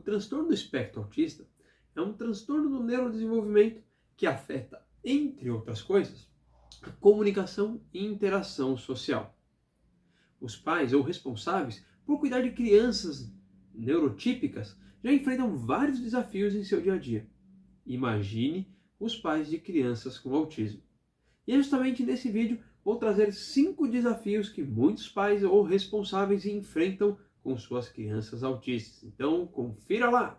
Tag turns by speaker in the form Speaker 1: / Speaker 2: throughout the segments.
Speaker 1: transtorno do espectro autista é um transtorno do neurodesenvolvimento que afeta, entre outras coisas, a comunicação e interação social. Os pais ou responsáveis por cuidar de crianças neurotípicas já enfrentam vários desafios em seu dia a dia. Imagine os pais de crianças com autismo. E é justamente nesse vídeo vou trazer 5 desafios que muitos pais ou responsáveis enfrentam com suas crianças autistas. Então, confira lá!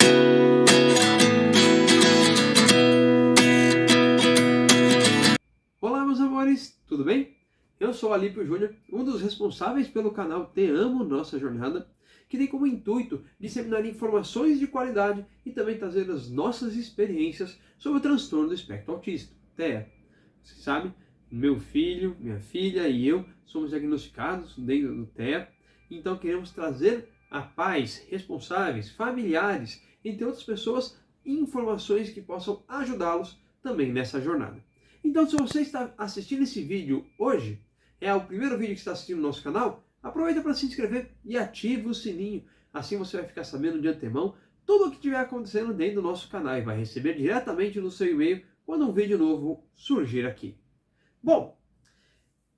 Speaker 1: Olá, meus amores, tudo bem? Eu sou Alípio Júnior, um dos responsáveis pelo canal Te Amo Nossa Jornada, que tem como intuito disseminar informações de qualidade e também trazer as nossas experiências sobre o transtorno do espectro autista, TEA. Você sabe, meu filho, minha filha e eu somos diagnosticados dentro do TEA, então queremos trazer a pais, responsáveis, familiares, entre outras pessoas, informações que possam ajudá-los também nessa jornada. Então, se você está assistindo esse vídeo hoje, é o primeiro vídeo que está assistindo no nosso canal, aproveita para se inscrever e ative o sininho. Assim você vai ficar sabendo de antemão tudo o que estiver acontecendo dentro do nosso canal e vai receber diretamente no seu e-mail quando um vídeo novo surgir aqui. Bom,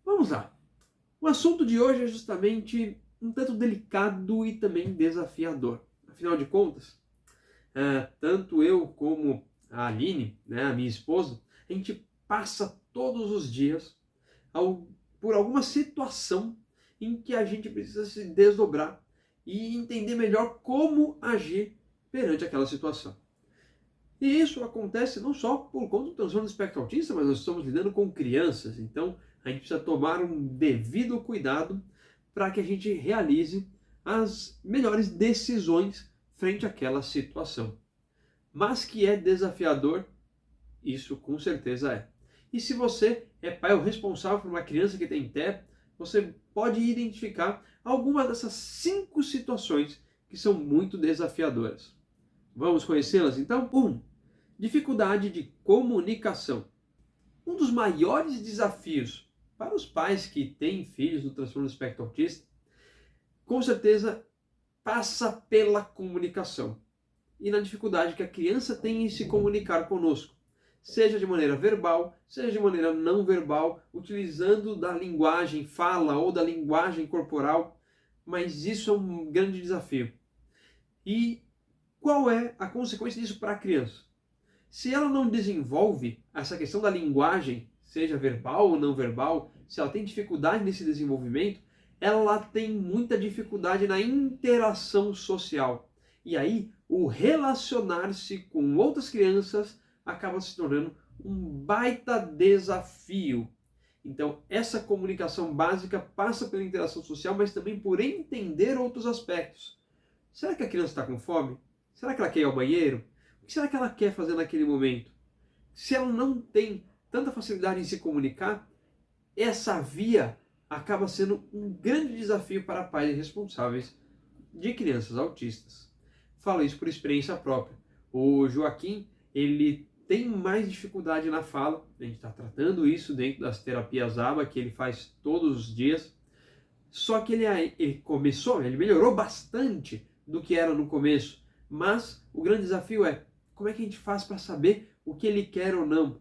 Speaker 1: vamos lá. O assunto de hoje é justamente um tanto delicado e também desafiador. Afinal de contas, tanto eu como a Aline, a minha esposa, a gente passa todos os dias por alguma situação em que a gente precisa se desdobrar e entender melhor como agir perante aquela situação. E isso acontece não só por conta do transtorno do espectro autista, mas nós estamos lidando com crianças, então a gente precisa tomar um devido cuidado para que a gente realize as melhores decisões frente àquela situação. Mas que é desafiador, isso com certeza é. E se você é pai ou responsável por uma criança que tem TEA, você pode identificar algumas dessas 5 situações que são muito desafiadoras. Vamos conhecê-las então? 1. Dificuldade de comunicação. Um dos maiores desafios para os pais que têm filhos no transtorno do espectro autista, com certeza passa pela comunicação e na dificuldade que a criança tem em se comunicar conosco, seja de maneira verbal, seja de maneira não verbal, utilizando da linguagem fala ou da linguagem corporal, mas isso é um grande desafio. E qual é a consequência disso para a criança? Se ela não desenvolve essa questão da linguagem, seja verbal ou não verbal, se ela tem dificuldade nesse desenvolvimento, ela tem muita dificuldade na interação social. E aí, o relacionar-se com outras crianças acaba se tornando um baita desafio. Então, essa comunicação básica passa pela interação social, mas também por entender outros aspectos. Será que a criança está com fome? Será que ela quer ir ao banheiro? O que será que ela quer fazer naquele momento? Se ela não tem tanta facilidade em se comunicar, essa via acaba sendo um grande desafio para pais responsáveis de crianças autistas. Falo isso por experiência própria. O Joaquim, ele tem mais dificuldade na fala, a gente está tratando isso dentro das terapias ABA que ele faz todos os dias, só que ele melhorou bastante do que era no começo, mas o grande desafio é como é que a gente faz para saber o que ele quer ou não.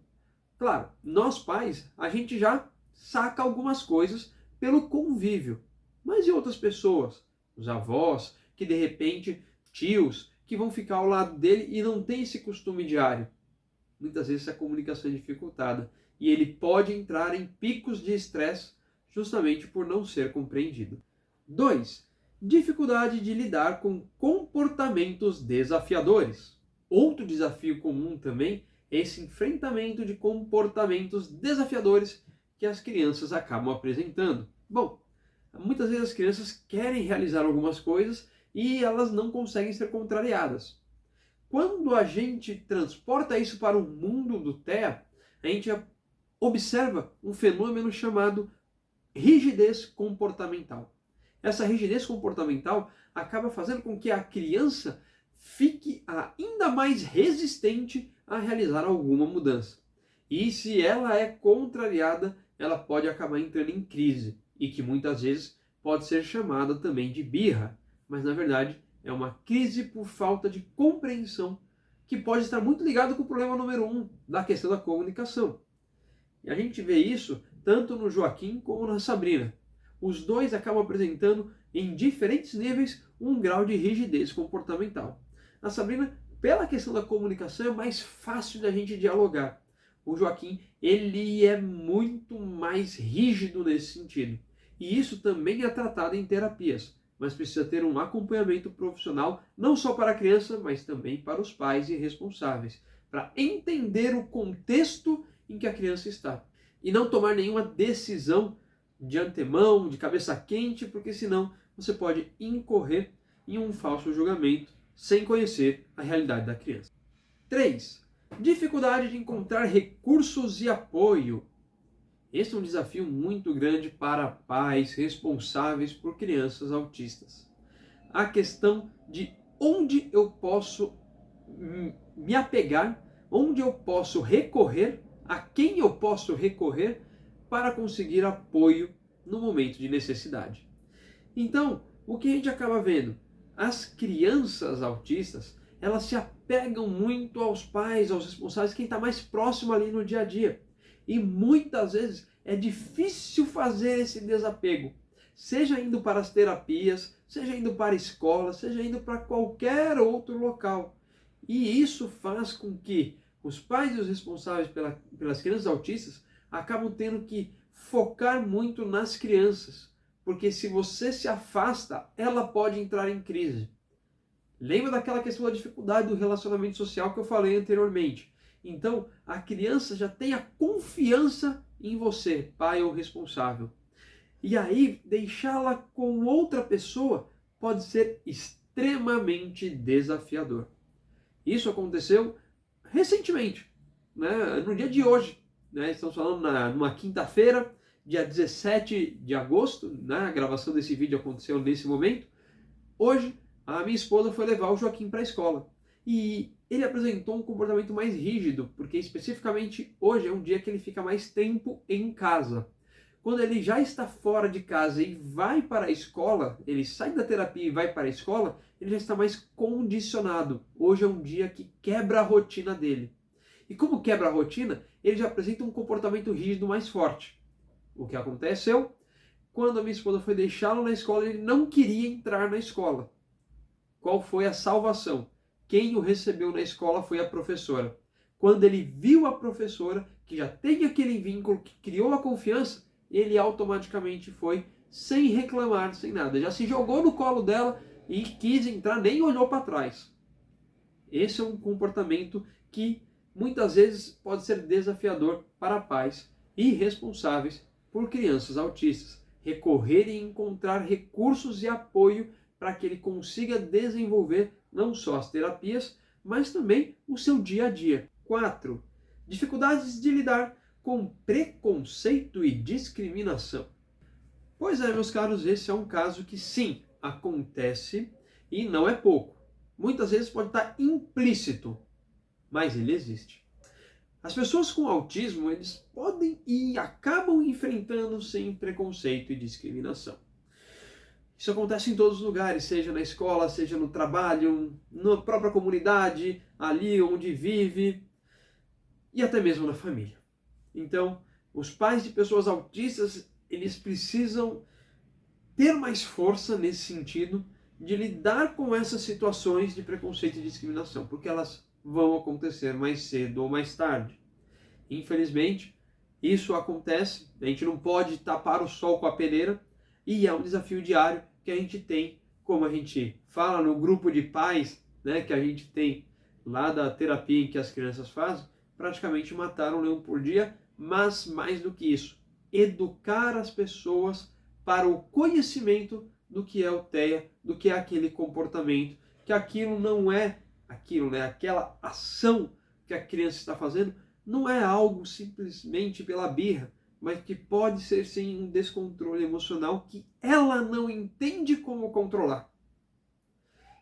Speaker 1: Claro, nós pais, a gente já saca algumas coisas pelo convívio, mas e outras pessoas? Os avós, que de repente, tios, que vão ficar ao lado dele e não tem esse costume diário. Muitas vezes a comunicação é dificultada e ele pode entrar em picos de estresse justamente por não ser compreendido. 2. Dificuldade de lidar com comportamentos desafiadores. Outro desafio comum também é esse enfrentamento de comportamentos desafiadores que as crianças acabam apresentando. Bom, muitas vezes as crianças querem realizar algumas coisas e elas não conseguem ser contrariadas. Quando a gente transporta isso para o mundo do TEA, a gente observa um fenômeno chamado rigidez comportamental. Essa rigidez comportamental acaba fazendo com que a criança fique ainda mais resistente a realizar alguma mudança. E se ela é contrariada, ela pode acabar entrando em crise, e que muitas vezes pode ser chamada também de birra, mas na verdade é uma crise por falta de compreensão, que pode estar muito ligado com o problema número 1, da questão da comunicação. E a gente vê isso tanto no Joaquim como na Sabrina. Os dois acabam apresentando, em diferentes níveis, um grau de rigidez comportamental. A Sabrina, pela questão da comunicação, é mais fácil da gente dialogar. O Joaquim, ele é muito mais rígido nesse sentido. E isso também é tratado em terapias, mas precisa ter um acompanhamento profissional, não só para a criança, mas também para os pais e responsáveis, para entender o contexto em que a criança está. E não tomar nenhuma decisão de antemão, de cabeça quente, porque senão você pode incorrer em um falso julgamento sem conhecer a realidade da criança. 3. Dificuldade de encontrar recursos e apoio. Esse é um desafio muito grande para pais responsáveis por crianças autistas. A questão de onde eu posso me apegar, onde eu posso recorrer, a quem eu posso recorrer para conseguir apoio no momento de necessidade. Então, o que a gente acaba vendo? As crianças autistas, elas se apegam muito aos pais, aos responsáveis, quem está mais próximo ali no dia a dia. E muitas vezes é difícil fazer esse desapego, seja indo para as terapias, seja indo para a escola, seja indo para qualquer outro local. E isso faz com que os pais e os responsáveis pelas crianças autistas acabam tendo que focar muito nas crianças, porque se você se afasta, ela pode entrar em crise. Lembra daquela questão da dificuldade do relacionamento social que eu falei anteriormente? Então, a criança já tem a confiança em você, pai ou responsável. E aí, deixá-la com outra pessoa pode ser extremamente desafiador. Isso aconteceu recentemente, né? No dia de hoje. Né? Estamos falando numa quinta-feira, dia 17 de agosto, né? A gravação desse vídeo aconteceu nesse momento. Hoje, a minha esposa foi levar o Joaquim para a escola. E ele apresentou um comportamento mais rígido, porque especificamente hoje é um dia que ele fica mais tempo em casa. Quando ele já está fora de casa e vai para a escola, ele sai da terapia e vai para a escola, ele já está mais condicionado. Hoje é um dia que quebra a rotina dele. E como quebra a rotina, ele já apresenta um comportamento rígido mais forte. O que aconteceu? Quando a minha esposa foi deixá-lo na escola, ele não queria entrar na escola. Qual foi a salvação? Quem o recebeu na escola foi a professora. Quando ele viu a professora, que já tem aquele vínculo, que criou a confiança, ele automaticamente foi, sem reclamar, sem nada. Já se jogou no colo dela e quis entrar, nem olhou para trás. Esse é um comportamento que muitas vezes pode ser desafiador para pais e responsáveis por crianças autistas. Recorrer e encontrar recursos e apoio para que ele consiga desenvolver não só as terapias, mas também o seu dia a dia. 4. Dificuldades de lidar com preconceito e discriminação. Pois é, meus caros, esse é um caso que sim, acontece e não é pouco. Muitas vezes pode estar implícito, mas ele existe. As pessoas com autismo, eles podem e acabam enfrentando sim preconceito e discriminação. Isso acontece em todos os lugares, seja na escola, seja no trabalho, na própria comunidade, ali onde vive e até mesmo na família. Então, os pais de pessoas autistas, eles precisam ter mais força nesse sentido de lidar com essas situações de preconceito e discriminação, porque elas vão acontecer mais cedo ou mais tarde. Infelizmente, isso acontece, a gente não pode tapar o sol com a peneira, e é um desafio diário que a gente tem, como a gente fala no grupo de pais, né, que a gente tem lá da terapia em que as crianças fazem, praticamente matar um leão por dia, mas mais do que isso, educar as pessoas para o conhecimento do que é o TEA, do que é aquele comportamento, que aquilo não é aquilo, né, aquela ação que a criança está fazendo, não é algo simplesmente pela birra, mas que pode ser sim um descontrole emocional que ela não entende como controlar.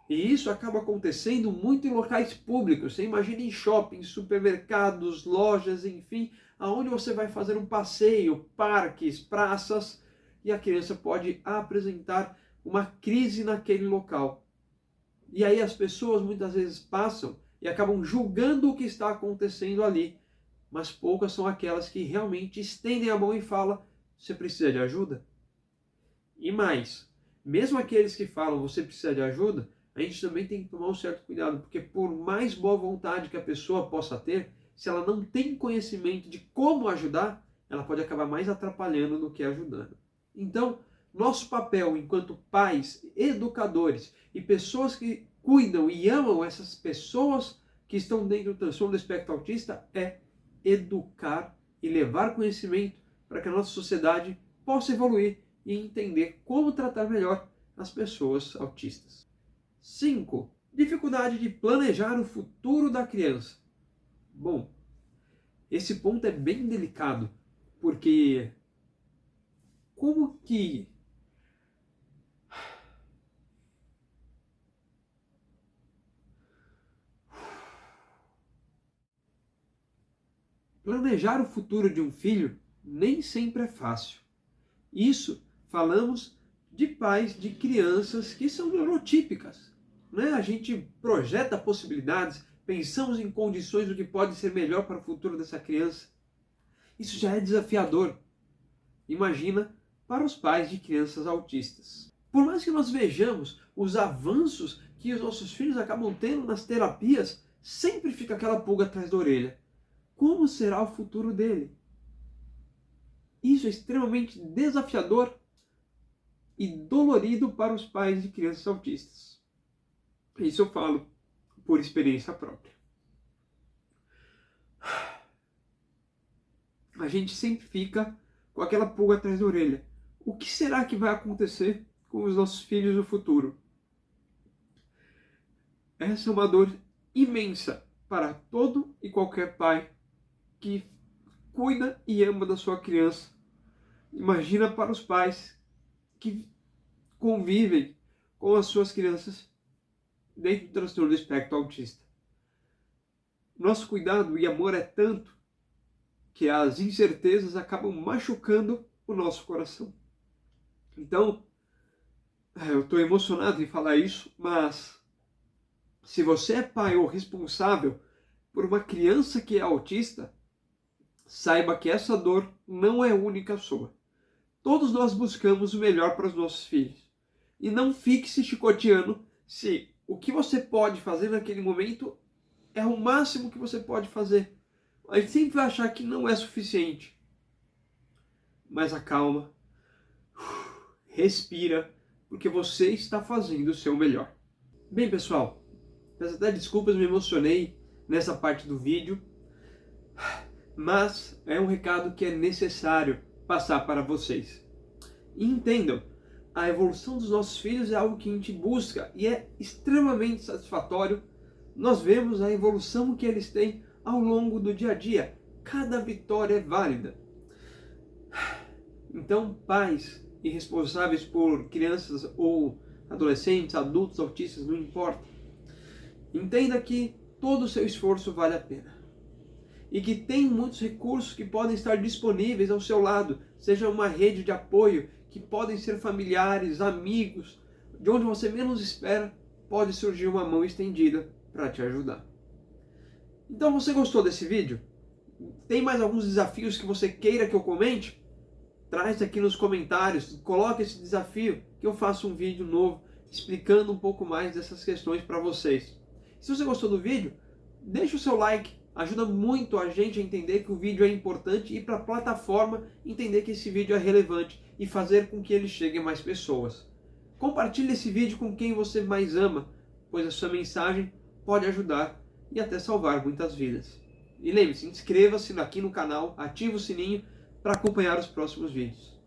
Speaker 1: E isso acaba acontecendo muito em locais públicos. Você imagina em shoppings, supermercados, lojas, enfim, aonde você vai fazer um passeio, parques, praças, e a criança pode apresentar uma crise naquele local. E aí as pessoas muitas vezes passam e acabam julgando o que está acontecendo ali, mas poucas são aquelas que realmente estendem a mão e falam: você precisa de ajuda? E mais, mesmo aqueles que falam você precisa de ajuda, a gente também tem que tomar um certo cuidado, porque por mais boa vontade que a pessoa possa ter, se ela não tem conhecimento de como ajudar, ela pode acabar mais atrapalhando do que ajudando. Então, nosso papel enquanto pais, educadores e pessoas que cuidam e amam essas pessoas que estão dentro do transtorno do espectro autista é educar e levar conhecimento para que a nossa sociedade possa evoluir e entender como tratar melhor as pessoas autistas. 5. Dificuldade de planejar o futuro da criança. Bom, esse ponto é bem delicado, porque como que planejar o futuro de um filho nem sempre é fácil. Isso falamos de pais de crianças que são neurotípicas. Né? A gente projeta possibilidades, pensamos em condições do que pode ser melhor para o futuro dessa criança. Isso já é desafiador. Imagina para os pais de crianças autistas. Por mais que nós vejamos os avanços que os nossos filhos acabam tendo nas terapias, sempre fica aquela pulga atrás da orelha. Como será o futuro dele? Isso é extremamente desafiador e dolorido para os pais de crianças autistas. Isso eu falo por experiência própria. A gente sempre fica com aquela pulga atrás da orelha. O que será que vai acontecer com os nossos filhos no futuro? Essa é uma dor imensa para todo e qualquer pai que cuida e ama da sua criança. Imagina para os pais que convivem com as suas crianças dentro do transtorno do espectro autista. Nosso cuidado e amor é tanto que as incertezas acabam machucando o nosso coração. Então, eu estou emocionado em falar isso, mas se você é pai ou responsável por uma criança que é autista, saiba que essa dor não é única sua. Todos nós buscamos o melhor para os nossos filhos. E não fique se chicoteando se o que você pode fazer naquele momento é o máximo que você pode fazer. A gente sempre vai achar que não é suficiente. Mas acalma, respira, porque você está fazendo o seu melhor. Bem, pessoal, peço até desculpas, me emocionei nessa parte do vídeo, mas é um recado que é necessário passar para vocês. E entendam, a evolução dos nossos filhos é algo que a gente busca e é extremamente satisfatório. Nós vemos a evolução que eles têm ao longo do dia a dia. Cada vitória é válida. Então, pais e responsáveis por crianças ou adolescentes, adultos, autistas, não importa. Entenda que todo o seu esforço vale a pena. E que tem muitos recursos que podem estar disponíveis ao seu lado, seja uma rede de apoio, que podem ser familiares, amigos, de onde você menos espera, pode surgir uma mão estendida para te ajudar. Então, você gostou desse vídeo? Tem mais alguns desafios que você queira que eu comente? Traz aqui nos comentários, coloque esse desafio, que eu faço um vídeo novo explicando um pouco mais dessas questões para vocês. Se você gostou do vídeo, deixa o seu like, ajuda muito a gente a entender que o vídeo é importante e para a plataforma entender que esse vídeo é relevante e fazer com que ele chegue a mais pessoas. Compartilhe esse vídeo com quem você mais ama, pois a sua mensagem pode ajudar e até salvar muitas vidas. E lembre-se, inscreva-se aqui no canal, ative o sininho para acompanhar os próximos vídeos.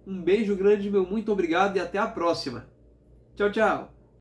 Speaker 1: Um beijo grande, meu muito obrigado e até a próxima. Tchau, tchau!